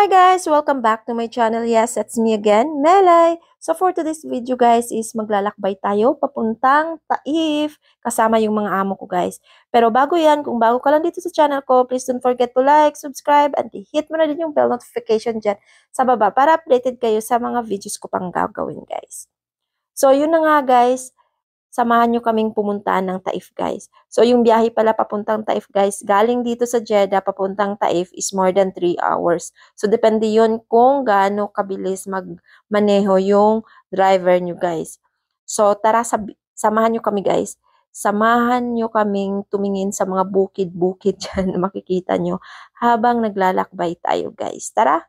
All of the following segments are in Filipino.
Hi guys! Welcome back to my channel. Yes, it's me again, Melay. So for today's video guys is maglalakbay tayo papuntang Taif kasama yung mga amo ko guys. Pero bago yan, kung bago ka lang dito sa channel ko, please don't forget to like, subscribe, and hit mo na din yung bell notification dyan sa baba para updated kayo sa mga videos ko pang gagawin guys. So yun na nga guys. Samahan nyo kaming pumuntaan ng Taif, guys. So, yung biyahe pala papuntang Taif, guys, galing dito sa Jeddah, papuntang Taif is more than 3 hours. So, depende yun kung gaano kabilis magmaneho yung driver nyo, guys. So, tara, samahan nyo kami, guys. Samahan nyo kaming tumingin sa mga bukid-bukid dyan, makikita nyo, habang naglalakbay tayo, guys. Tara!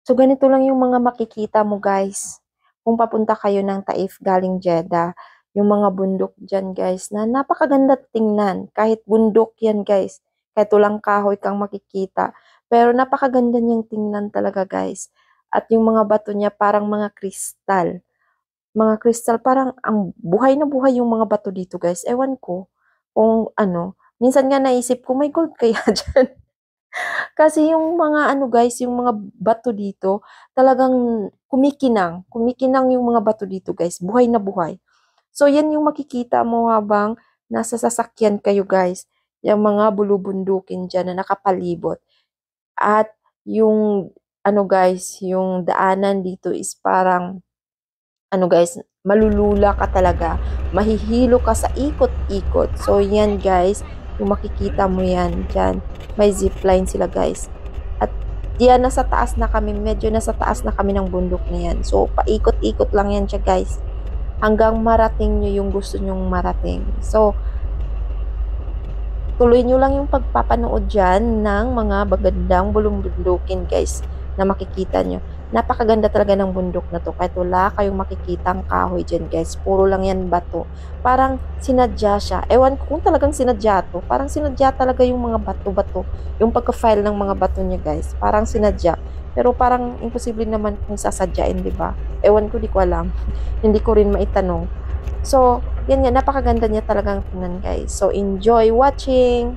So, ganito lang yung mga makikita mo, guys. Kung papunta kayo ng Taif galing Jeddah, yung mga bundok dyan, guys, na napakaganda tingnan. Kahit bundok yan, guys. Kahit walang kahoy kang makikita. Pero napakaganda niyang tingnan talaga, guys. At yung mga bato niya parang mga kristal. Mga kristal, parang ang buhay na buhay yung mga bato dito, guys. Ewan ko kung ano. Minsan nga naisip ko, may gold kaya dyan. Kasi yung mga ano guys, yung mga bato dito, talagang kumikinang. Kumikinang yung mga bato dito guys, buhay na buhay. So yan yung makikita mo habang nasa sasakyan kayo guys. Yung mga bulubundukin dyan na nakapalibot. At yung ano guys, yung daanan dito is parang ano guys, malulula ka talaga. Mahihilo ka sa ikot-ikot. So, yan guys, yung makikita mo yan dyan. May zipline sila guys. At diyan nasa taas na kami, medyo nasa taas na kami ng bundok na yan. So, paikot-ikot lang yan siya guys. Hanggang marating nyo yung gusto nyong marating. So, tuloy nyo lang yung pagpapanood dyan ng mga bagandang bulong-bundukin guys na makikita nyo. Napakaganda talaga ng bundok na to. Kahit wala kayong makikitang kahoy dyan guys. Puro lang yan bato. Parang sinadya siya. Ewan ko kung talagang sinadya to. Parang sinadya talaga yung mga bato-bato. Yung pagka-file ng mga bato niya guys. Parang sinadya. Pero parang imposible naman kung sasadyain, di ba? Ewan ko, di ko alam. Hindi ko rin maitanong. So, yan nga, napakaganda niya talagang tingnan guys. So, enjoy watching!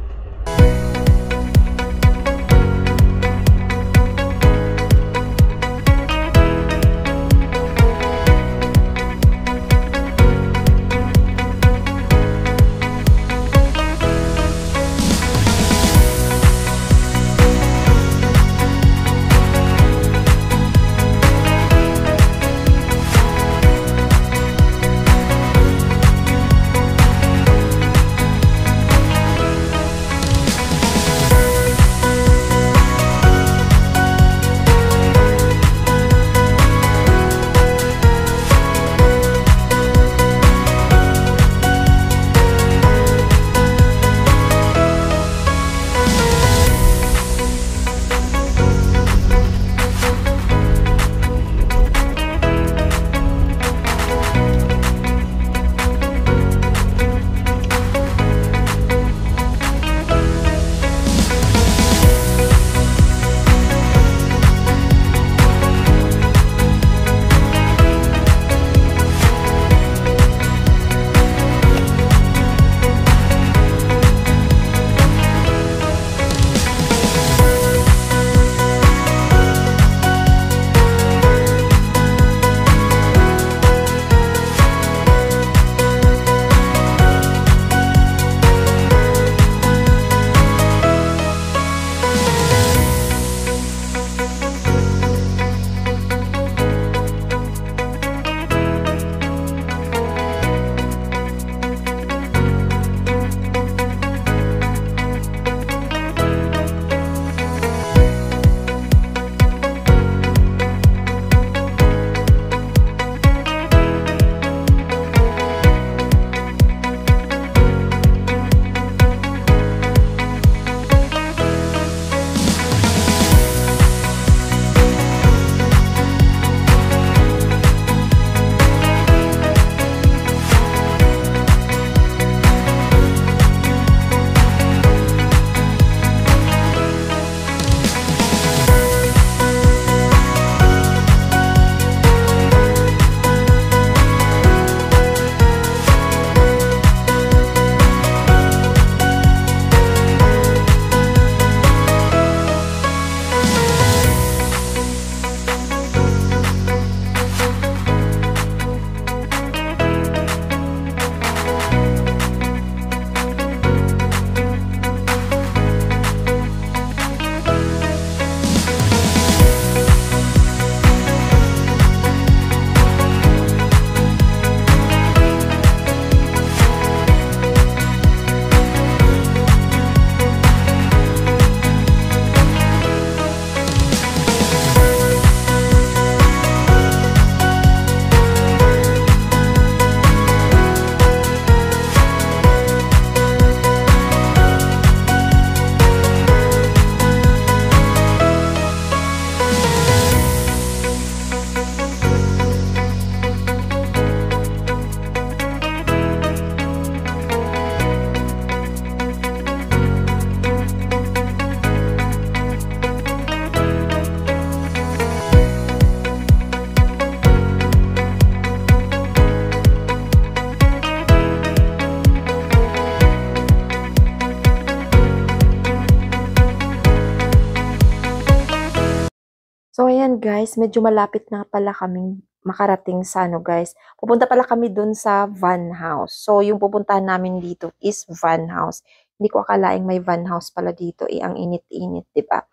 So, ayan guys, medyo malapit na pala kaming makarating sa ano guys. Pupunta pala kami dun sa van house. So, yung pupuntahan namin dito is van house. Hindi ko akalaing may van house pala dito. Ang init-init, di ba?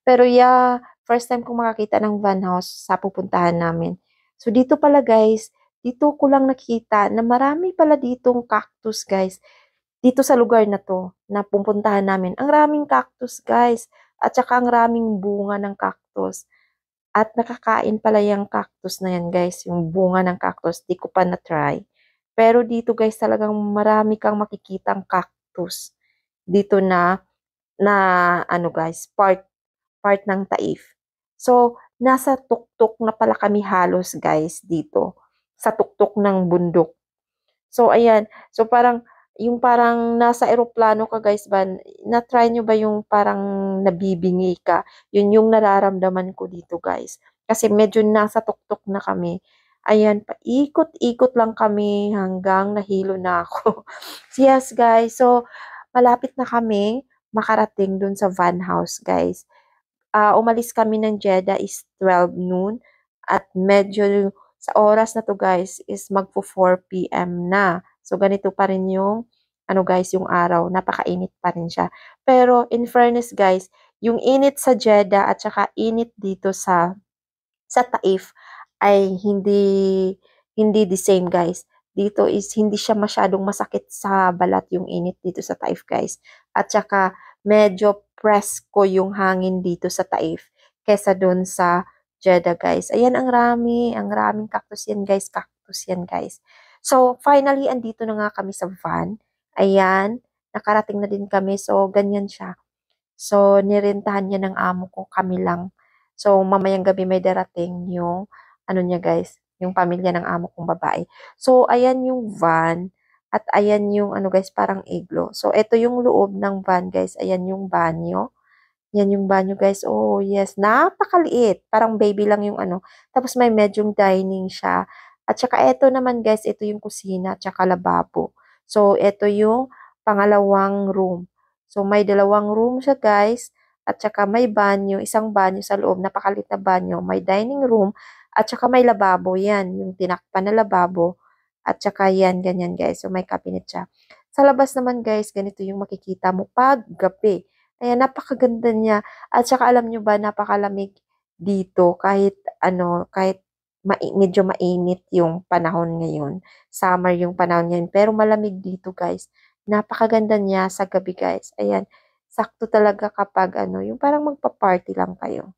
Pero yeah, first time kong makakita ng van house sa pupuntahan namin. So, dito pala guys, dito ko lang nakita na marami pala ditong cactus, guys. Dito sa lugar na to, na pupuntahan namin, ang raming cactus, guys. At saka ang raming bunga ng cactus. At nakakain pala yung cactus na yan, guys. Yung bunga ng cactus, di ko pa na-try. Pero dito, guys, talagang marami kang makikitang cactus. Dito na ano guys, part ng Taif. So, nasa tuktok na pala kami halos guys dito. Sa tuktok ng bundok. So, ayan. So, yung parang nasa eroplano ka guys ba, na-try nyo ba yung parang nabibingi ka? Yun yung nararamdaman ko dito guys. Kasi medyo nasa tuktok na kami. Ayan, paikot-ikot lang kami hanggang nahilo na ako. Yes guys, so malapit na kami makarating dun sa van house guys. Umalis kami ng Jeddah is 12 noon at medyo sa oras na to guys is magpo 4 p.m. na. So ganito pa rin yung ano guys, yung araw, napakainit pa rin siya. Pero in fairness guys, yung init sa Jeddah at saka init dito sa Taif ay hindi the same guys. Dito is hindi siya masyadong masakit sa balat yung init dito sa Taif guys. At saka medyo presko yung hangin dito sa Taif kesa doon sa Jeddah guys. Ayan ang raming cactus yan guys, cactus yan guys. So finally andito na nga kami sa van. Ayan, nakarating na din kami. So ganyan siya. So nirentahan niya ng amo ko, kami lang. So mamayang gabi may darating yung ano niya guys, yung pamilya ng amo kong babae. So ayan yung van at ayan yung ano guys, parang iglo. So ito yung loob ng van guys, ayan yung banyo. Yan yung banyo guys. Oh yes, napakaliit. Parang baby lang yung ano. Tapos may medyong dining siya. At saka ito naman guys, ito yung kusina at saka lababo. So ito yung pangalawang room. So may dalawang room siya guys. At saka may banyo, isang banyo sa loob, napakalit na banyo. May dining room at saka may lababo. Yan, yung tinakpan na lababo. At saka yan, ganyan guys. So may cabinet siya. Sa labas naman guys, ganito yung makikita mo pag gabi. Ayan, napakaganda niya. At saka alam nyo ba, napakalamig dito kahit ano, kahit medyo mainit yung panahon ngayon. Summer yung panahon ngayon. Pero malamig dito guys. Napakaganda niya sa gabi guys. Ayan, sakto talaga kapag ano, yung parang magpa-party lang kayo.